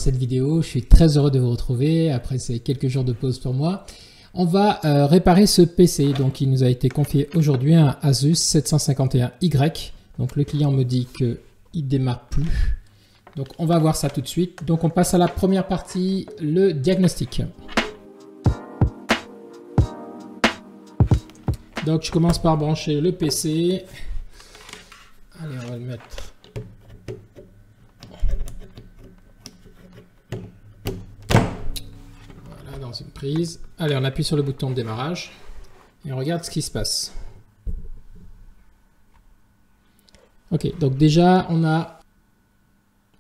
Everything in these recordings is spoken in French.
cette vidéo. Je suis très heureux de vous retrouver après ces quelques jours de pause pour moi. On va réparer ce PC. Donc il nous a été confié aujourd'hui un Asus 751Y. Donc le client me dit qu'il ne démarre plus. Donc on va voir ça tout de suite. Donc on passe à la première partie, le diagnostic. Donc je commence par brancher le PC. Allez, on va le mettre. Voilà, dans une prise. Allez, on appuie sur le bouton de démarrage et on regarde ce qui se passe. Ok, donc déjà on a...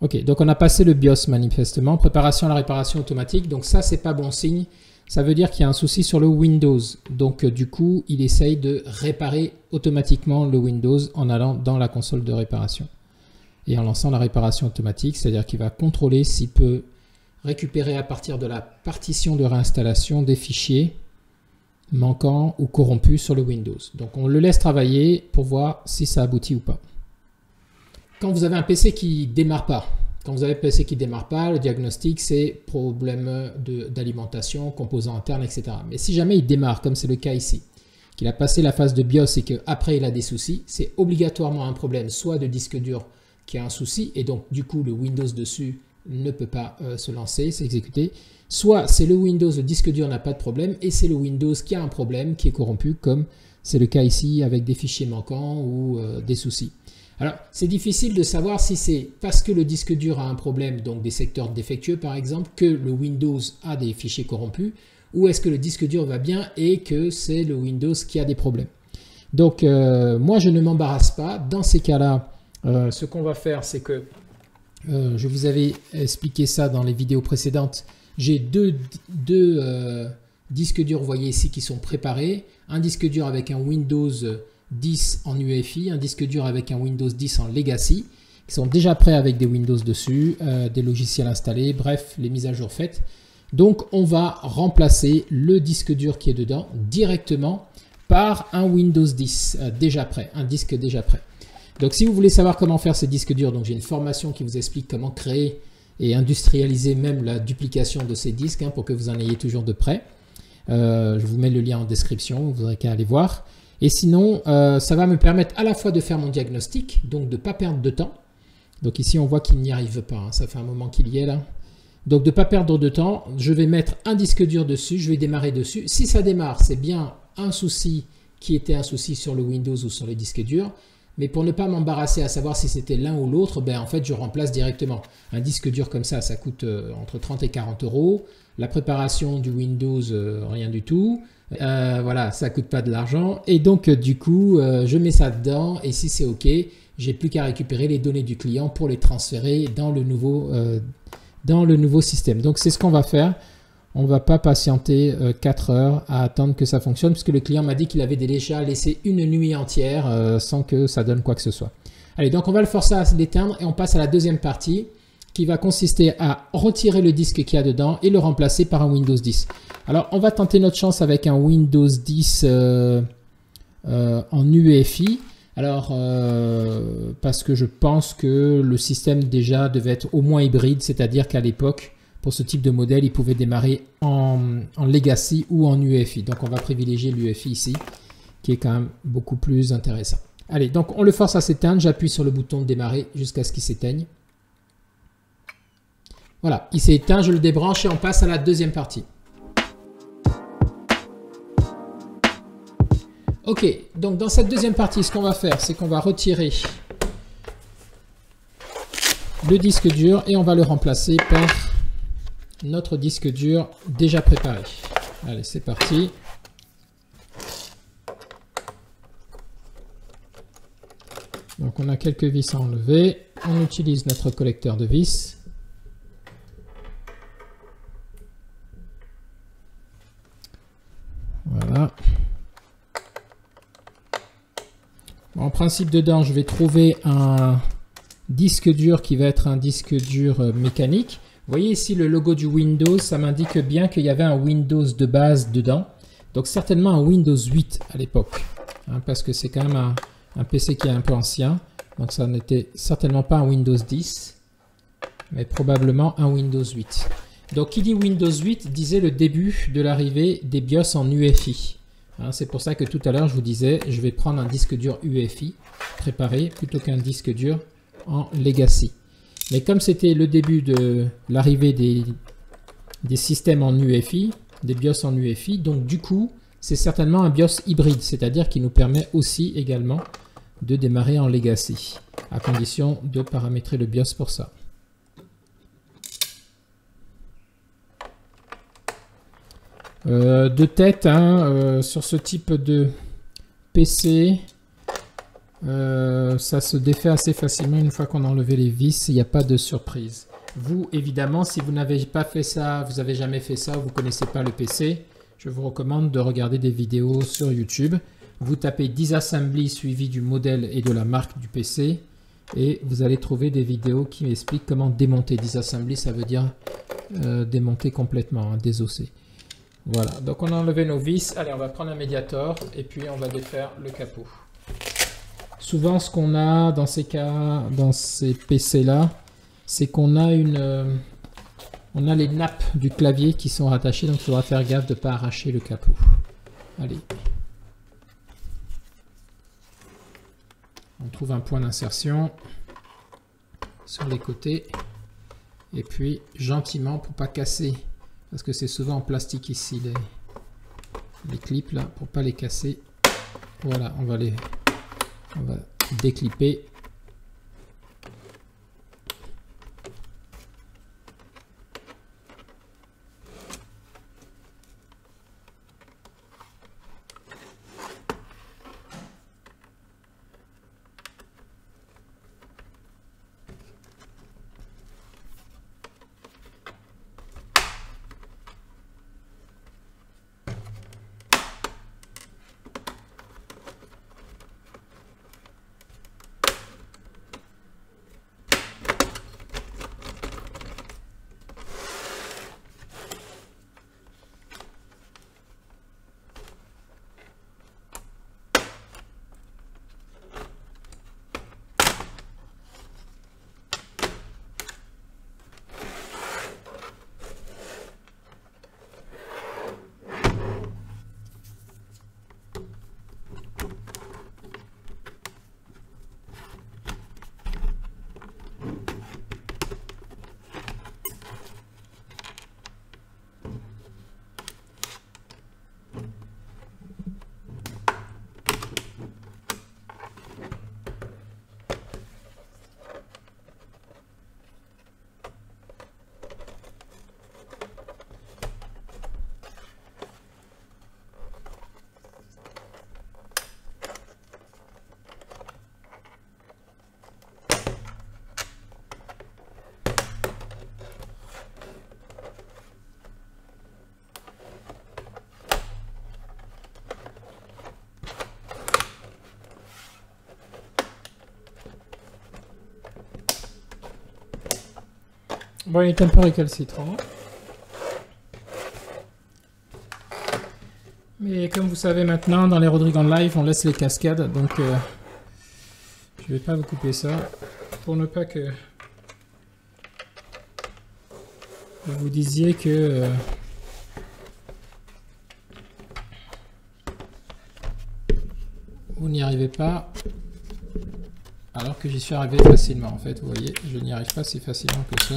Ok, donc on a passé le BIOS manifestement. Préparation à la réparation automatique. Donc ça, c'est pas bon signe. Ça veut dire qu'il y a un souci sur le Windows. Donc du coup, il essaye de réparer automatiquement le Windows en allant dans la console de réparation. Et en lançant la réparation automatique, c'est-à-dire qu'il va contrôler s'il peut récupérer à partir de la partition de réinstallation des fichiers manquants ou corrompus sur le Windows. Donc on le laisse travailler pour voir si ça aboutit ou pas. Quand vous avez un PC qui ne démarre pas, le diagnostic, c'est problème d'alimentation, composants internes, etc. Mais si jamais il démarre, comme c'est le cas ici, qu'il a passé la phase de BIOS et qu'après il a des soucis, c'est obligatoirement un problème soit de disque dur qui a un souci, et donc du coup le Windows dessus ne peut pas se lancer, s'exécuter, soit c'est le Windows, le disque dur n'a pas de problème, et c'est le Windows qui a un problème, qui est corrompu, comme c'est le cas ici avec des fichiers manquants ou des soucis. Alors, c'est difficile de savoir si c'est parce que le disque dur a un problème, donc des secteurs défectueux par exemple, que le Windows a des fichiers corrompus, ou est-ce que le disque dur va bien et que c'est le Windows qui a des problèmes. Donc, moi je ne m'embarrasse pas. Dans ces cas-là, ce qu'on va faire, c'est que, je vous avais expliqué ça dans les vidéos précédentes, j'ai deux disques durs, vous voyez ici, qui sont préparés. Un disque dur avec un Windows 10 en UEFI, un disque dur avec un Windows 10 en Legacy, qui sont déjà prêts avec des Windows dessus, des logiciels installés, bref, les mises à jour faites. Donc on va remplacer le disque dur qui est dedans directement par un Windows 10 déjà prêt, un disque déjà prêt. Donc si vous voulez savoir comment faire ces disques durs, donc j'ai une formation qui vous explique comment créer et industrialiser même la duplication de ces disques, pour que vous en ayez toujours de près. Je vous mets le lien en description, vous n'aurez qu'à aller voir. Et sinon, ça va me permettre à la fois de faire mon diagnostic, donc de ne pas perdre de temps. Donc ici, on voit qu'il n'y arrive pas, ça fait un moment qu'il y est là. Donc de ne pas perdre de temps, je vais mettre un disque dur dessus, je vais démarrer dessus. Si ça démarre, c'est bien un souci qui était un souci sur le Windows ou sur le disque dur. Mais pour ne pas m'embarrasser à savoir si c'était l'un ou l'autre, ben en fait, je remplace directement. Un disque dur comme ça coûte entre 30 et 40 €. La préparation du Windows, rien du tout. Voilà, ça coûte pas de l'argent. Et donc, du coup, je mets ça dedans. Et si c'est OK, j'ai plus qu'à récupérer les données du client pour les transférer dans le nouveau système. Donc, c'est ce qu'on va faire. On ne va pas patienter 4 heures à attendre que ça fonctionne, puisque le client m'a dit qu'il avait déjà laissé une nuit entière sans que ça donne quoi que ce soit. Allez, donc on va le forcer à l'éteindre et on passe à la deuxième partie qui va consister à retirer le disque qu'il y a dedans et le remplacer par un Windows 10. Alors, on va tenter notre chance avec un Windows 10 en UEFI. Alors, parce que je pense que le système déjà devait être au moins hybride, c'est-à-dire qu'à l'époque, pour ce type de modèle, il pouvait démarrer en Legacy ou en UEFI. Donc, on va privilégier l'UEFI ici, qui est quand même beaucoup plus intéressant. Allez, donc on le force à s'éteindre. J'appuie sur le bouton de démarrer jusqu'à ce qu'il s'éteigne. Voilà, il s'est éteint, je le débranche et on passe à la deuxième partie. Ok, donc dans cette deuxième partie, ce qu'on va faire, c'est qu'on va retirer le disque dur et on va le remplacer par notre disque dur déjà préparé. Allez, c'est parti. Donc on a quelques vis à enlever. On utilise notre collecteur de vis. Voilà. En principe, dedans, je vais trouver un disque dur qui va être un disque dur mécanique. Vous voyez ici le logo du Windows, ça m'indique bien qu'il y avait un Windows de base dedans. Donc certainement un Windows 8 à l'époque, parce que c'est quand même un PC qui est un peu ancien. Donc ça n'était certainement pas un Windows 10. mais probablement un Windows 8. Donc qui dit Windows 8 disait le début de l'arrivée des BIOS en UEFI. Hein, c'est pour ça que tout à l'heure je vous disais je vais prendre un disque dur UEFI préparé plutôt qu'un disque dur en Legacy. Mais comme c'était le début de l'arrivée des systèmes en UEFI, des BIOS en UEFI, donc du coup c'est certainement un BIOS hybride, c'est-à-dire qui nous permet aussi également de démarrer en Legacy, à condition de paramétrer le BIOS pour ça. De tête, hein, sur ce type de PC, ça se défait assez facilement une fois qu'on a enlevé les vis, il n'y a pas de surprise. Vous, évidemment, si vous n'avez pas fait ça, vous n'avez jamais fait ça, vous ne connaissez pas le PC, je vous recommande de regarder des vidéos sur YouTube. Vous tapez Disassembly suivi du modèle et de la marque du PC et vous allez trouver des vidéos qui expliquent comment démonter. Disassembly, ça veut dire démonter complètement, hein, désosser. Voilà, donc on a enlevé nos vis. Allez, on va prendre un Mediator et puis on va défaire le capot. Souvent, ce qu'on a dans ces cas, dans ces PC-là, c'est qu'on a on a les nappes du clavier qui sont rattachées, donc il faudra faire gaffe de ne pas arracher le capot. Allez. On trouve un point d'insertion sur les côtés. Et puis, gentiment, pour ne pas casser, parce que c'est souvent en plastique ici, les clips là, pour ne pas les casser. Voilà, on va déclipper. Bon, il est un peu récalcitrant. Mais comme vous savez maintenant, dans les Rodrigue en live, on laisse les cascades. Donc, je vais pas vous couper ça. Pour ne pas que vous disiez que... vous n'y arrivez pas. Alors que j'y suis arrivé facilement. En fait, vous voyez, je n'y arrive pas si facilement que ça.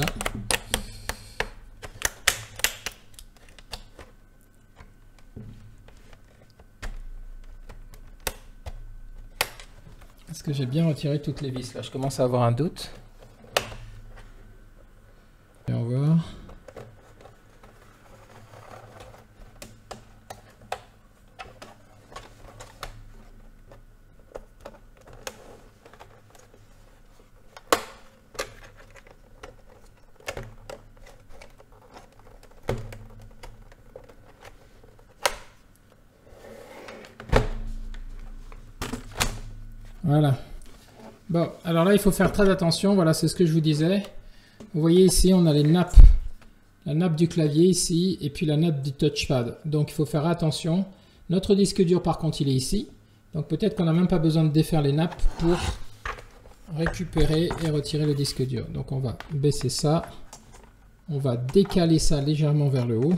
Est-ce que j'ai bien retiré toutes les vis là? Je commence à avoir un doute. Et on va voir. Voilà. Bon, alors là, il faut faire très attention. Voilà, c'est ce que je vous disais. Vous voyez ici, on a les nappes. La nappe du clavier ici, et puis la nappe du touchpad. Donc, il faut faire attention. Notre disque dur, par contre, il est ici. Donc, peut-être qu'on n'a même pas besoin de défaire les nappes pour récupérer et retirer le disque dur. Donc on va baisser ça. On va décaler ça légèrement vers le haut.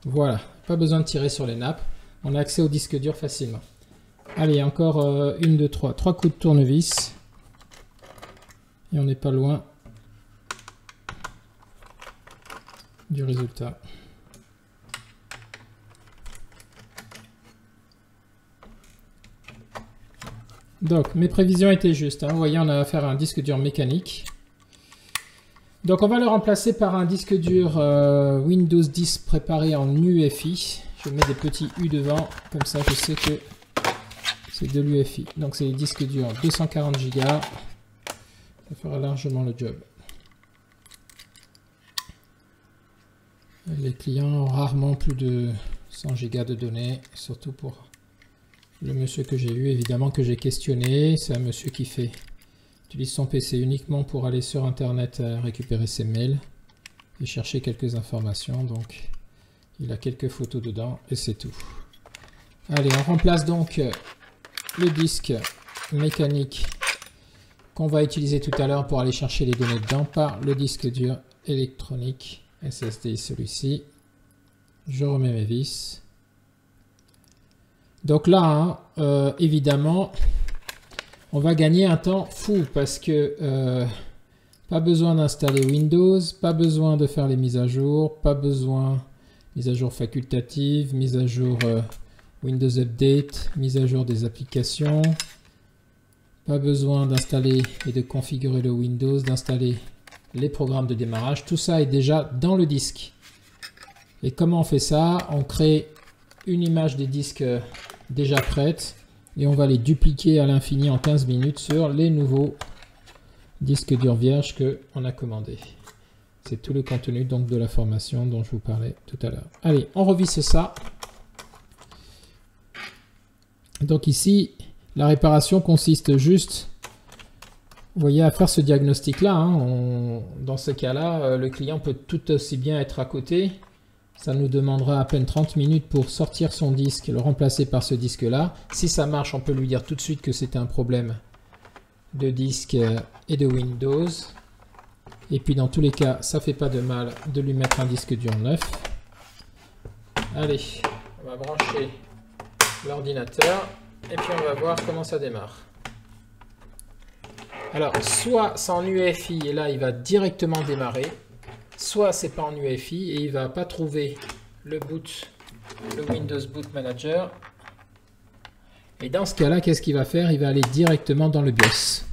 Voilà, pas besoin de tirer sur les nappes. On a accès au disque dur facilement. Allez, encore 1, 2, 3. 3 coups de tournevis. Et on n'est pas loin du résultat. Donc, mes prévisions étaient justes. Hein. Vous voyez, on a affaire à un disque dur mécanique. Donc, on va le remplacer par un disque dur Windows 10 préparé en UEFI. Je mets des petits U devant, comme ça je sais que c'est de l'UEFI. Donc, c'est des disques durs 240 Go. Ça fera largement le job. Les clients ont rarement plus de 100 Go de données, surtout pour le monsieur que j'ai eu, évidemment, que j'ai questionné. C'est un monsieur qui utilise son PC uniquement pour aller sur Internet récupérer ses mails et chercher quelques informations. Donc, il a quelques photos dedans et c'est tout. Allez, on remplace donc le disque mécanique qu'on va utiliser tout à l'heure pour aller chercher les données dedans par le disque dur électronique SSD, celui-ci. Je remets mes vis. Donc là, hein, évidemment, on va gagner un temps fou parce que pas besoin d'installer Windows, pas besoin de faire les mises à jour, pas besoin mise à jour facultative, mise à jour Windows Update, mise à jour des applications, pas besoin d'installer et de configurer le Windows, d'installer les programmes de démarrage. Tout ça est déjà dans le disque. Et comment on fait ça? On crée une image des disques déjà prête et on va les dupliquer à l'infini en 15 minutes sur les nouveaux disques durs vierges qu'on a commandés. C'est tout le contenu donc de la formation dont je vous parlais tout à l'heure. Allez, on revisse ça. Donc ici, la réparation consiste juste, vous voyez, à faire ce diagnostic-là. Hein. Dans ce cas-là, le client peut tout aussi bien être à côté. Ça nous demandera à peine 30 minutes pour sortir son disque, le remplacer par ce disque-là. Si ça marche, on peut lui dire tout de suite que c'est un problème de disque et de Windows. Et puis dans tous les cas, ça fait pas de mal de lui mettre un disque dur neuf. Allez, on va brancher l'ordinateur et puis on va voir comment ça démarre. Alors, soit c'est en UEFI et là il va directement démarrer, soit c'est pas en UEFI et il va pas trouver le Windows Boot Manager. Et dans ce cas-là, qu'est-ce qu'il va faire? Il va aller directement dans le BIOS.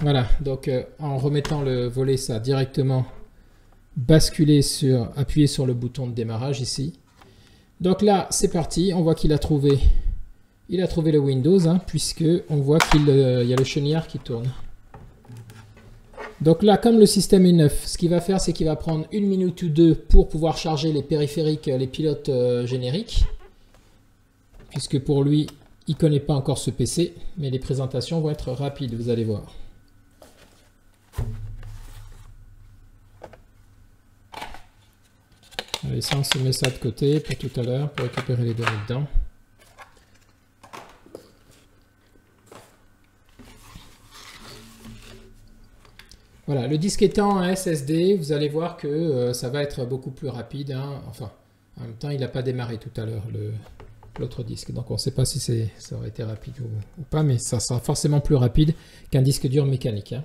Voilà, donc en remettant le volet, ça a directement basculé appuyé sur le bouton de démarrage ici. Donc là, c'est parti, on voit qu'il a trouvé le Windows, hein, puisque on voit qu'il y a le chenillard qui tourne. Donc là, comme le système est neuf, ce qu'il va faire, c'est qu'il va prendre 1 minute ou 2 pour pouvoir charger les périphériques, les pilotes génériques, puisque pour lui, il ne connaît pas encore ce PC, mais les présentations vont être rapides, vous allez voir. Allez, ça, on se met ça de côté pour tout à l'heure, pour récupérer les données dedans. Voilà, le disque étant un SSD, vous allez voir que ça va être beaucoup plus rapide. Hein. Enfin, en même temps, il n'a pas démarré tout à l'heure, l'autre disque. Donc, on ne sait pas si ça aurait été rapide ou pas, mais ça sera forcément plus rapide qu'un disque dur mécanique. Hein.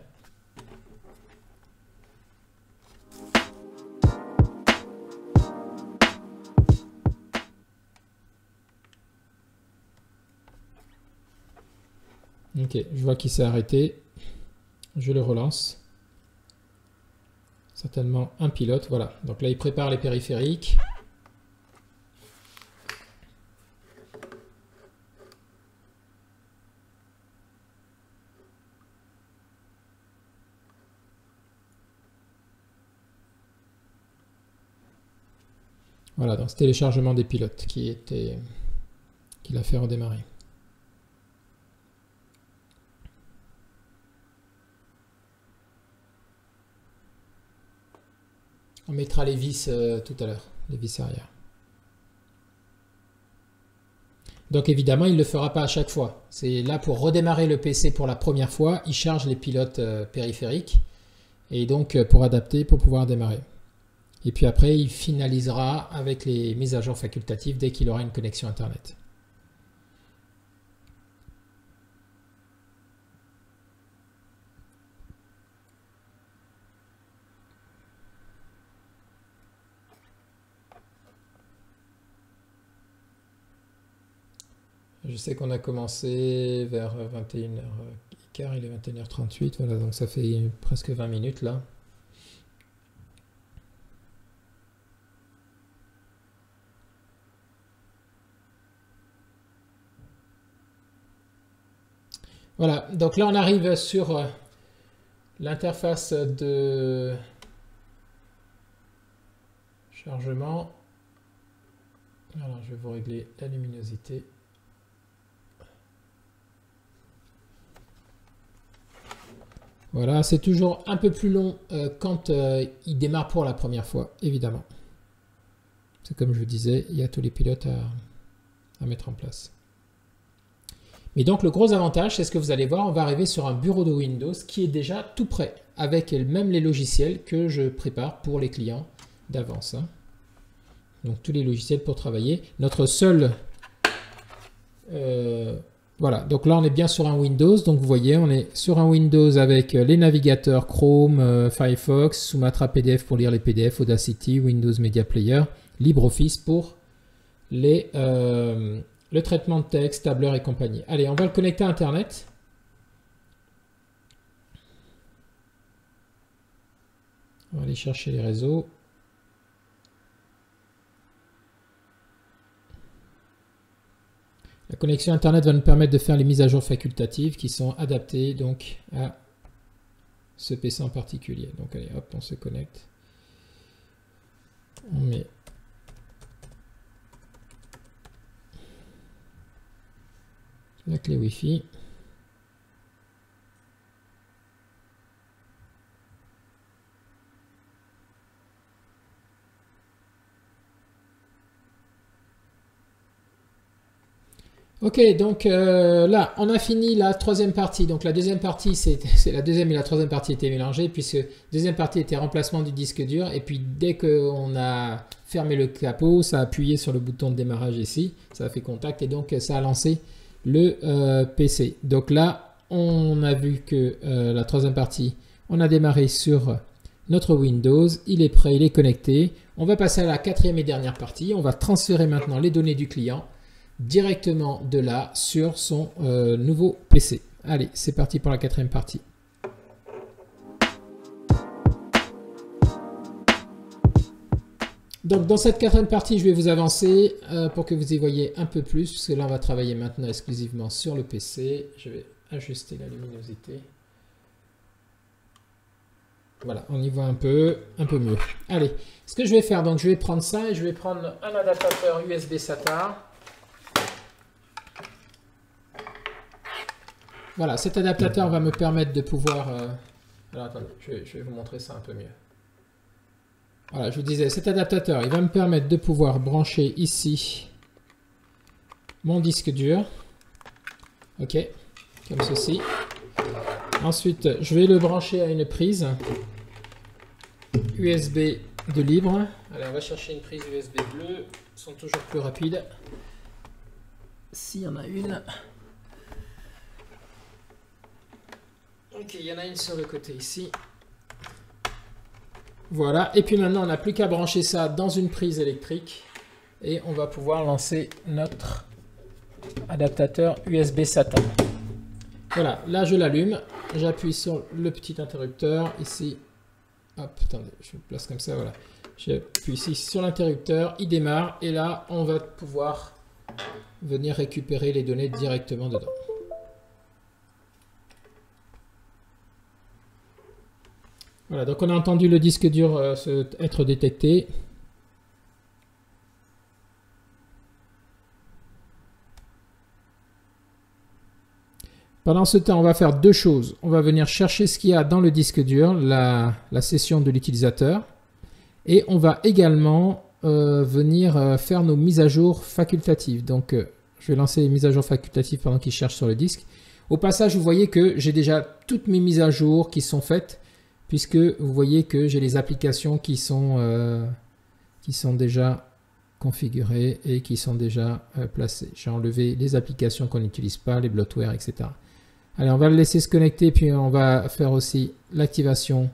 Ok, je vois qu'il s'est arrêté. Je le relance. Certainement un pilote, voilà. Donc là, il prépare les périphériques. Voilà, donc c'était téléchargement des pilotes qui l'a fait redémarrer. On mettra les vis tout à l'heure, les vis arrière. Donc évidemment, il ne le fera pas à chaque fois. C'est là pour redémarrer le PC pour la première fois, il charge les pilotes périphériques et donc pour adapter, pour pouvoir démarrer. Et puis après, il finalisera avec les mises à jour facultatives dès qu'il aura une connexion Internet. Je sais qu'on a commencé vers 21h15, il est 21h38, voilà, donc ça fait presque 20 minutes là. Voilà, donc là on arrive sur l'interface de chargement. Alors je vais vous régler la luminosité. Voilà, c'est toujours un peu plus long quand il démarre pour la première fois, évidemment. C'est comme je vous disais, il y a tous les pilotes à mettre en place. Mais donc le gros avantage, c'est ce que vous allez voir, on va arriver sur un bureau de Windows qui est déjà tout prêt, avec même les logiciels que je prépare pour les clients d'avance. Hein. Donc tous les logiciels pour travailler. Notre seul... voilà, donc là on est bien sur un Windows, donc vous voyez on est sur un Windows avec les navigateurs Chrome, Firefox, Sumatra PDF pour lire les PDF, Audacity, Windows Media Player, LibreOffice pour le traitement de texte, tableur et compagnie. Allez, on va le connecter à Internet. On va aller chercher les réseaux. La connexion Internet va nous permettre de faire les mises à jour facultatives qui sont adaptées donc à ce PC en particulier. Donc allez, hop, on se connecte. On met la clé Wi-Fi. Ok, donc là, on a fini la troisième partie. Donc la deuxième partie, c'est la deuxième et la troisième partie étaient mélangées, puisque la deuxième partie était remplacement du disque dur. Et puis dès qu'on a fermé le capot, ça a appuyé sur le bouton de démarrage ici, ça a fait contact et donc ça a lancé le PC. Donc là, on a vu que la troisième partie, on a démarré sur notre Windows, il est prêt, il est connecté. On va passer à la quatrième et dernière partie. On va transférer maintenant les données du client directement de là sur son nouveau PC. Allez, c'est parti pour la quatrième partie. Donc dans cette quatrième partie, je vais vous avancer pour que vous y voyez un peu plus, parce que là on va travailler maintenant exclusivement sur le PC. Je vais ajuster la luminosité. Voilà, on y voit un peu mieux. Allez, ce que je vais faire, donc je vais prendre ça et je vais prendre un adaptateur USB SATA. Voilà, cet adaptateur va me permettre de pouvoir... Alors attendez, je vais vous montrer ça un peu mieux. Voilà, je vous disais, cet adaptateur, il va me permettre de pouvoir brancher ici mon disque dur. Ok, comme ceci. Ensuite, je vais le brancher à une prise USB de libre. Allez, on va chercher une prise USB bleue. Elles sont toujours plus rapides. S'il y en a une... Ok, il y en a une sur le côté ici. Voilà, et puis maintenant on n'a plus qu'à brancher ça dans une prise électrique et on va pouvoir lancer notre adaptateur USB SATA. Voilà, là je l'allume, j'appuie sur le petit interrupteur ici. Hop, attendez, je le place comme ça, voilà. J'appuie ici sur l'interrupteur, il démarre et là on va pouvoir venir récupérer les données directement dedans. Voilà, donc on a entendu le disque dur être détecté. Pendant ce temps, on va faire deux choses. On va venir chercher ce qu'il y a dans le disque dur, la session de l'utilisateur. Et on va également venir faire nos mises à jour facultatives. Donc Je vais lancer les mises à jour facultatives pendant qu'il cherche sur le disque. Au passage, vous voyez que j'ai déjà toutes mes mises à jour qui sont faites, puisque vous voyez que j'ai les applications qui sont déjà configurées et qui sont déjà placées. J'ai enlevé les applications qu'on n'utilise pas, les bloatware, etc. Allez, on va le laisser se connecter, puis on va faire aussi l'activation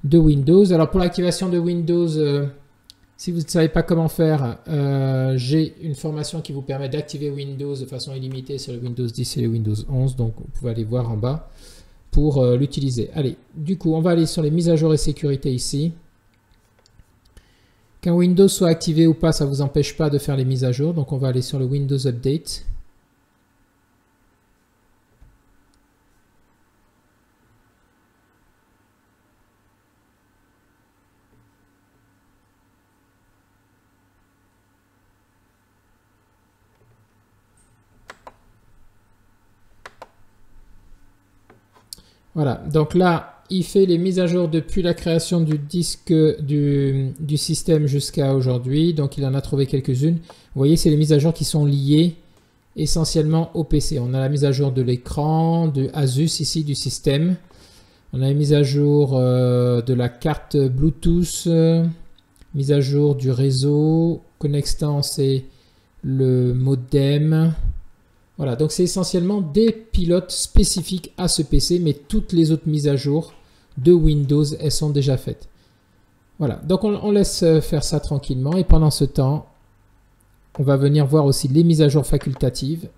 de Windows. Alors pour l'activation de Windows, si vous ne savez pas comment faire, j'ai une formation qui vous permet d'activer Windows de façon illimitée sur le Windows 10 et le Windows 11. Donc vous pouvez aller voir en bas pour l'utiliser. Allez, du coup, on va aller sur les mises à jour et sécurité ici. Qu'un Windows soit activé ou pas, ça ne vous empêche pas de faire les mises à jour. Donc on va aller sur le Windows Update. Voilà, donc là, il fait les mises à jour depuis la création du disque du système jusqu'à aujourd'hui. Donc il en a trouvé quelques-unes. Vous voyez, c'est les mises à jour qui sont liées essentiellement au PC. On a la mise à jour de l'écran, de Asus ici, du système. On a la mise à jour de la carte Bluetooth, mise à jour du réseau. Connextant, c'est le modem. Voilà, donc c'est essentiellement des pilotes spécifiques à ce PC, mais toutes les autres mises à jour de Windows, elles sont déjà faites. Voilà, donc on laisse faire ça tranquillement, et pendant ce temps, on va venir voir aussi les mises à jour facultatives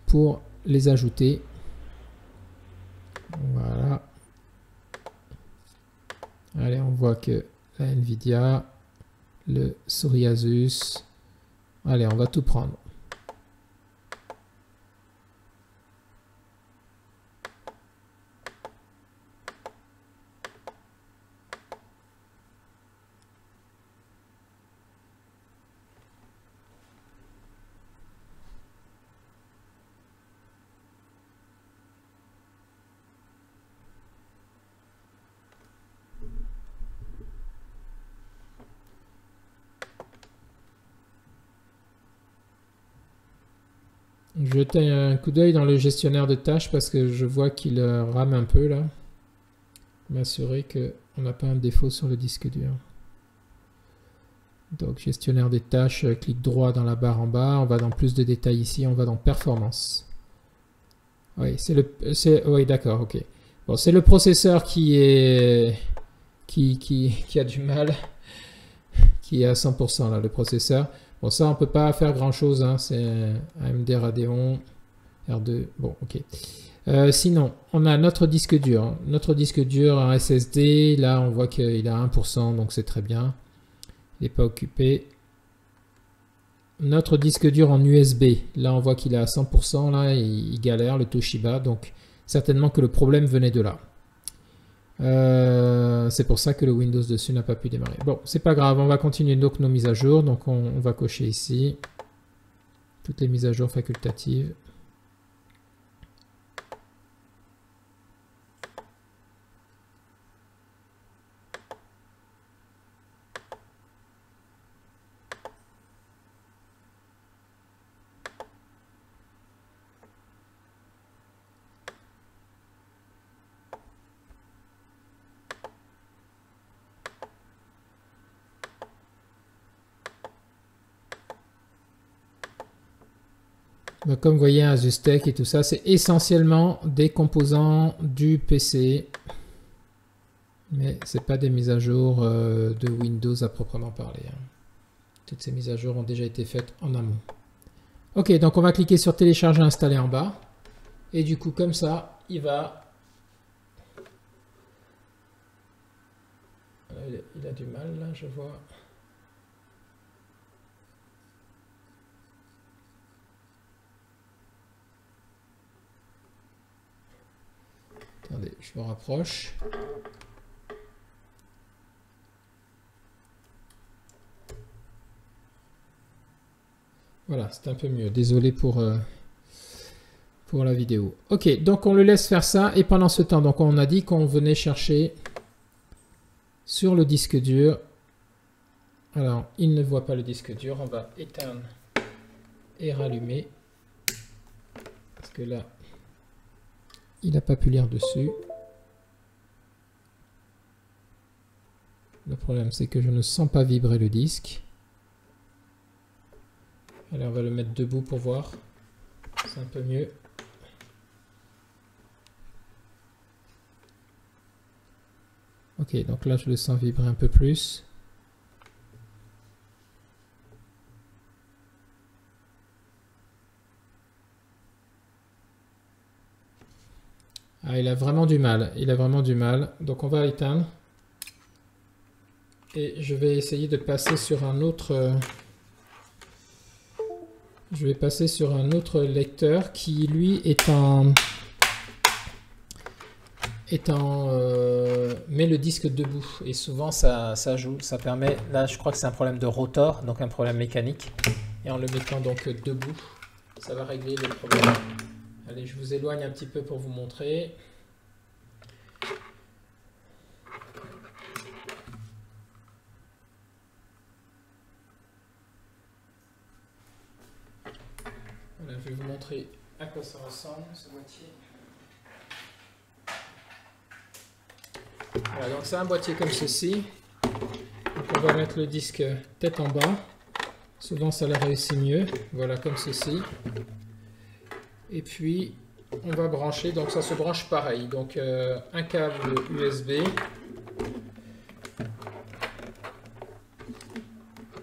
pour les ajouter. Voilà. Allez, on voit que la Nvidia, le souris Asus. Allez, on va tout prendre. Jeter un coup d'œil dans le gestionnaire de tâches parce que je vois qu'il rame un peu là. M'assurer qu'on n'a pas un défaut sur le disque dur. Donc gestionnaire des tâches, clic droit dans la barre en bas, on va dans plus de détails ici, on va dans performance. Oui, oui, d'accord, ok. Bon, c'est le processeur qui a du mal, qui est à 100% là, le processeur. Bon, ça, on peut pas faire grand chose, hein. C'est AMD Radeon R2. Bon, ok. Sinon, on a notre disque dur. Hein. Notre disque dur, un SSD. Là, on voit qu'il est à 1%, donc c'est très bien. Il n'est pas occupé. Notre disque dur en USB. Là, on voit qu'il est à 100%. Là, il galère, le Toshiba. Donc, certainement que le problème venait de là. C'est pour ça que le Windows dessus n'a pas pu démarrer. Bon, c'est pas grave, on va continuer donc nos mises à jour. Donc on va cocher ici toutes les mises à jour facultatives. Donc, comme vous voyez, Asus Tech et tout ça, c'est essentiellement des composants du PC. Mais ce n'est pas des mises à jour de Windows à proprement parler. Hein. Toutes ces mises à jour ont déjà été faites en amont. Ok, donc on va cliquer sur télécharger et installer en bas. Et du coup, comme ça, il va... Il a du mal là, je vois. Attendez, je me rapproche. Voilà, c'est un peu mieux. Désolé pour la vidéo. Ok, donc on le laisse faire ça. Et pendant ce temps, donc on a dit qu'on venait chercher sur le disque dur. Alors, il ne voit pas le disque dur. On va éteindre et rallumer. Parce que là, il n'a pas pu lire dessus. Le problème, c'est que je ne sens pas vibrer le disque. Allez, on va le mettre debout pour voir. C'est un peu mieux. Ok, donc là, je le sens vibrer un peu plus. Ah, il a vraiment du mal. Il a vraiment du mal. Donc, on va éteindre. Et je vais essayer de passer sur un autre... je vais passer sur un autre lecteur qui, lui, met le disque debout. Et souvent, ça joue. Ça permet... Là, je crois que c'est un problème de rotor, donc un problème mécanique. Et en le mettant donc debout, ça va régler le problème. Allez, je vous éloigne un petit peu pour vous montrer. Voilà, je vais vous montrer à quoi ça ressemble, ce boîtier. Voilà, donc c'est un boîtier comme ceci. Donc on va mettre le disque tête en bas. Souvent ça la réussit mieux. Voilà, comme ceci. Et puis on va brancher, donc ça se branche pareil. Donc un câble USB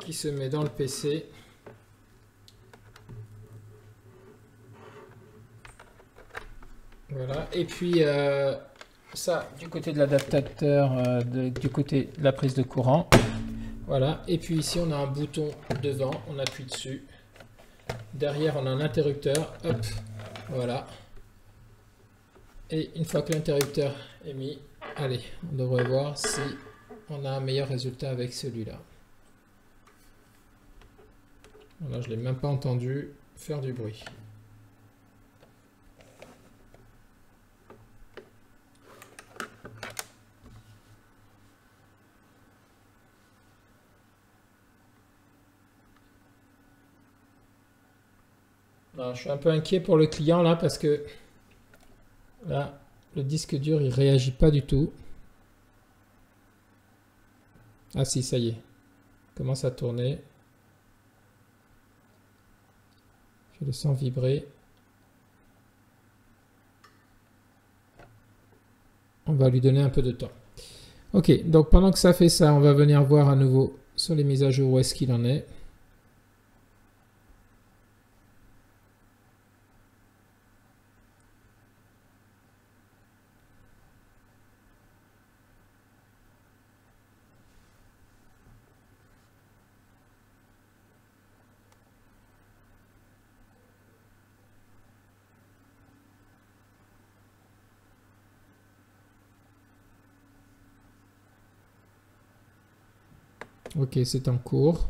qui se met dans le PC. Voilà, et puis ça du côté de l'adaptateur, du côté de la prise de courant. Voilà, et puis ici on a un bouton devant, on appuie dessus. Derrière on a un interrupteur, hop, voilà. Et une fois que l'interrupteur est mis, allez, on devrait voir si on a un meilleur résultat avec celui-là. Voilà, je ne l'ai même pas entendu faire du bruit. Alors, je suis un peu inquiet pour le client là parce que là, le disque dur il réagit pas du tout. Ah si, ça y est, il commence à tourner. Je le sens vibrer. On va lui donner un peu de temps. Ok, donc pendant que ça fait ça, on va venir voir à nouveau sur les mises à jour où est-ce qu'il en est. Ok, c'est en cours.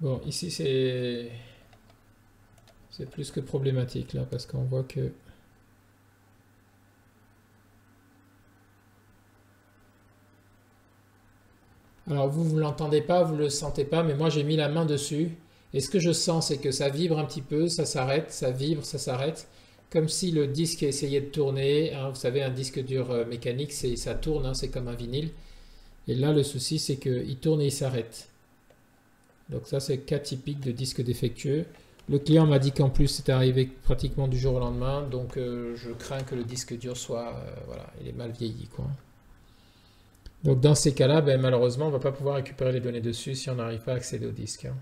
Bon, ici c'est plus que problématique là parce qu'on voit que alors vous ne l'entendez pas, vous ne le sentez pas, mais moi j'ai mis la main dessus et ce que je sens c'est que ça vibre un petit peu, ça s'arrête, ça vibre, ça s'arrête, comme si le disque essayait de tourner, hein. Vous savez, un disque dur mécanique, ça tourne, hein, c'est comme un vinyle. Et là le souci c'est qu'il tourne et il s'arrête. Donc ça c'est le cas typique de disque défectueux. Le client m'a dit qu'en plus c'était arrivé pratiquement du jour au lendemain, donc je crains que le disque dur soit, voilà, il est mal vieilli quoi. Donc dans ces cas-là, ben, malheureusement, on ne va pas pouvoir récupérer les données dessus si on n'arrive pas à accéder au disque, hein.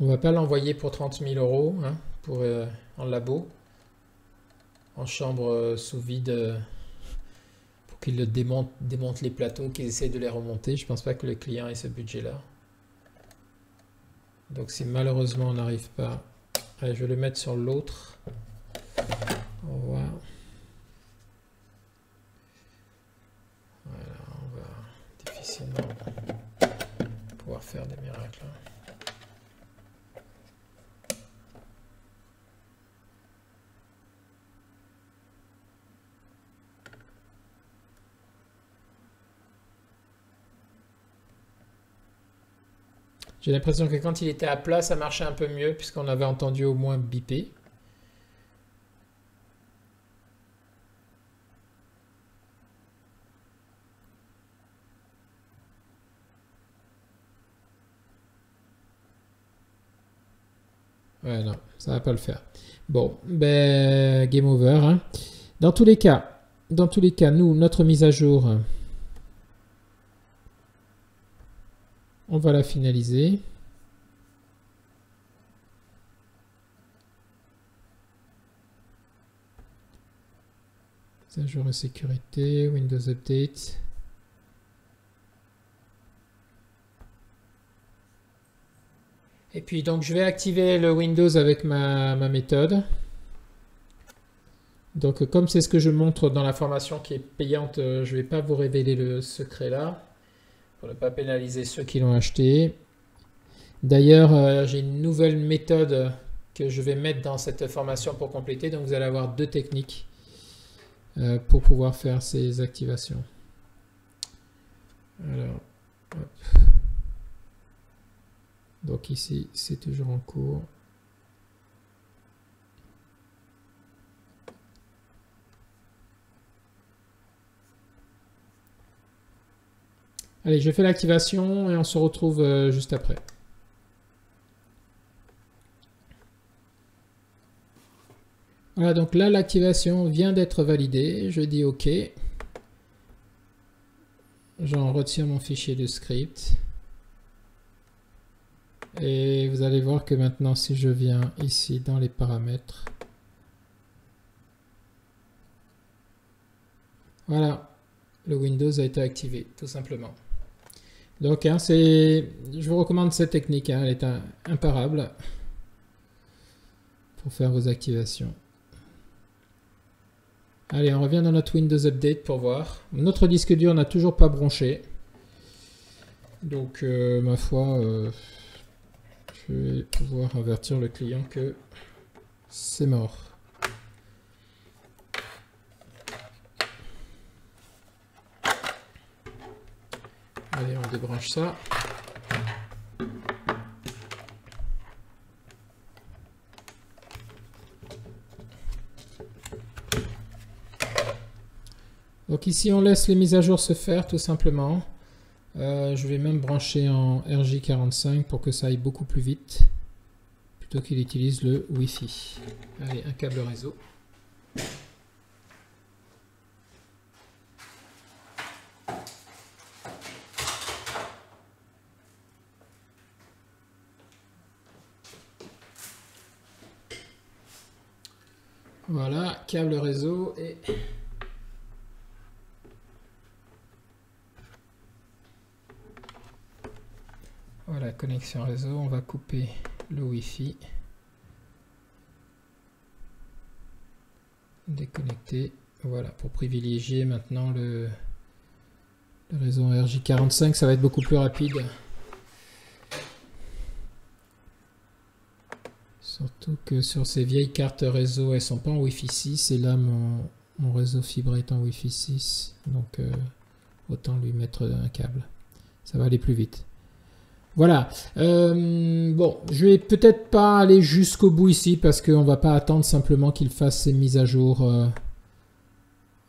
On ne va pas l'envoyer pour 30 000 €, hein, pour, en labo, en chambre sous vide, pour qu'il démonte les plateaux, qu'ils essayent de les remonter. Je ne pense pas que le client ait ce budget-là. Donc si malheureusement on n'arrive pas, allez, je vais le mettre sur l'autre. On va voir. Voilà, on va difficilement pouvoir faire des miracles, hein. J'ai l'impression que quand il était à plat, ça marchait un peu mieux puisqu'on avait entendu au moins biper. Ouais, non, ça va pas le faire. Bon, ben, game over. Hein. Dans tous les cas, nous, notre mise à jour, on va la finaliser. Mise à jour et sécurité, Windows Update. Et puis donc je vais activer le Windows avec ma méthode. Donc comme c'est ce que je montre dans la formation qui est payante, je ne vais pas vous révéler le secret là, pour ne pas pénaliser ceux qui l'ont acheté. D'ailleurs, j'ai une nouvelle méthode que je vais mettre dans cette formation pour compléter. Donc vous allez avoir 2 techniques pour pouvoir faire ces activations. Alors, hop. Donc ici, c'est toujours en cours. Allez, je fais l'activation et on se retrouve juste après. Voilà, donc là, l'activation vient d'être validée. Je dis OK. J'en retire mon fichier de script. Et vous allez voir que maintenant, si je viens ici dans les paramètres, voilà, le Windows a été activé, tout simplement. Donc, hein, je vous recommande cette technique, hein, elle est imparable pour faire vos activations. Allez, on revient dans notre Windows Update pour voir. Notre disque dur n'a toujours pas branché. Donc, ma foi... je vais pouvoir avertir le client que c'est mort. Allez, on débranche ça. Donc ici, on laisse les mises à jour se faire tout simplement. Je vais même brancher en RJ45 pour que ça aille beaucoup plus vite, plutôt qu'il utilise le Wi-Fi. Allez, un câble réseau. Voilà, câble réseau et... Voilà, connexion réseau, on va couper le Wi-Fi. Déconnecter, voilà, pour privilégier maintenant le réseau RJ45, ça va être beaucoup plus rapide. Surtout que sur ces vieilles cartes réseau, elles sont pas en Wi-Fi 6, et là mon réseau fibre est en Wi-Fi 6, donc autant lui mettre un câble. Ça va aller plus vite. Voilà, bon, je vais peut-être pas aller jusqu'au bout ici parce qu'on va pas attendre simplement qu'il fasse ces mises à jour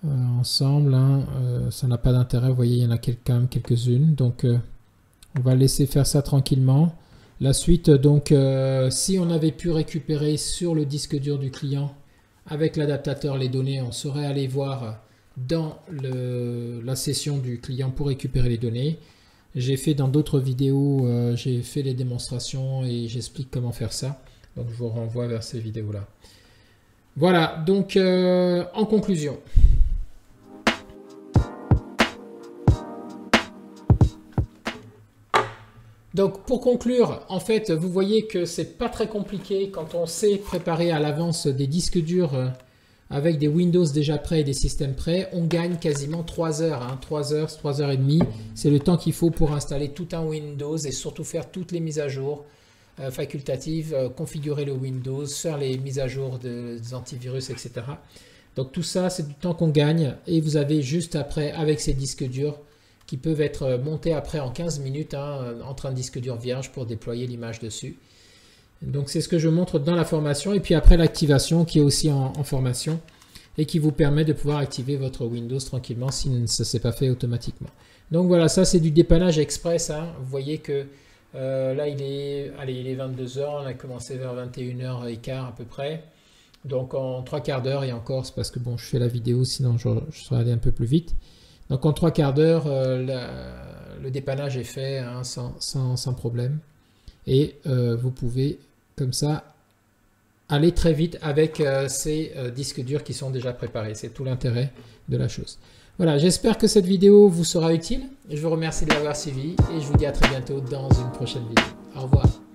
ensemble, hein. Ça n'a pas d'intérêt, vous voyez, il y en a quand même quelques-unes, donc on va laisser faire ça tranquillement. La suite, donc, si on avait pu récupérer sur le disque dur du client avec l'adaptateur les données, on serait allé voir dans la session du client pour récupérer les données. J'ai fait dans d'autres vidéos, j'ai fait les démonstrations et j'explique comment faire ça. Donc je vous renvoie vers ces vidéos-là. Voilà, donc en conclusion. Donc pour conclure, en fait, vous voyez que c'est pas très compliqué quand on sait préparer à l'avance des disques durs avec des Windows déjà prêts et des systèmes prêts. On gagne quasiment 3 heures, hein, 3 heures, 3 heures et demie. C'est le temps qu'il faut pour installer tout un Windows et surtout faire toutes les mises à jour facultatives, configurer le Windows, faire les mises à jour des antivirus, etc. Donc tout ça, c'est du temps qu'on gagne et vous avez juste après, avec ces disques durs, qui peuvent être montés après en 15 minutes entre un disque dur vierge pour déployer l'image dessus. Donc c'est ce que je montre dans la formation, et puis après l'activation qui est aussi en formation et qui vous permet de pouvoir activer votre Windows tranquillement si ça ne s'est pas fait automatiquement. Donc voilà, ça c'est du dépannage express. Vous voyez que là il est 22 h, on a commencé vers 21h15 à peu près. Donc en 3/4 d'heure, et encore c'est parce que bon, je fais la vidéo, sinon je serais allé un peu plus vite. Donc en 3/4 d'heure, le dépannage est fait sans problème. Et vous pouvez comme ça aller très vite avec ces disques durs qui sont déjà préparés. C'est tout l'intérêt de la chose. Voilà, j'espère que cette vidéo vous sera utile. Je vous remercie de l'avoir suivi et je vous dis à très bientôt dans une prochaine vidéo. Au revoir.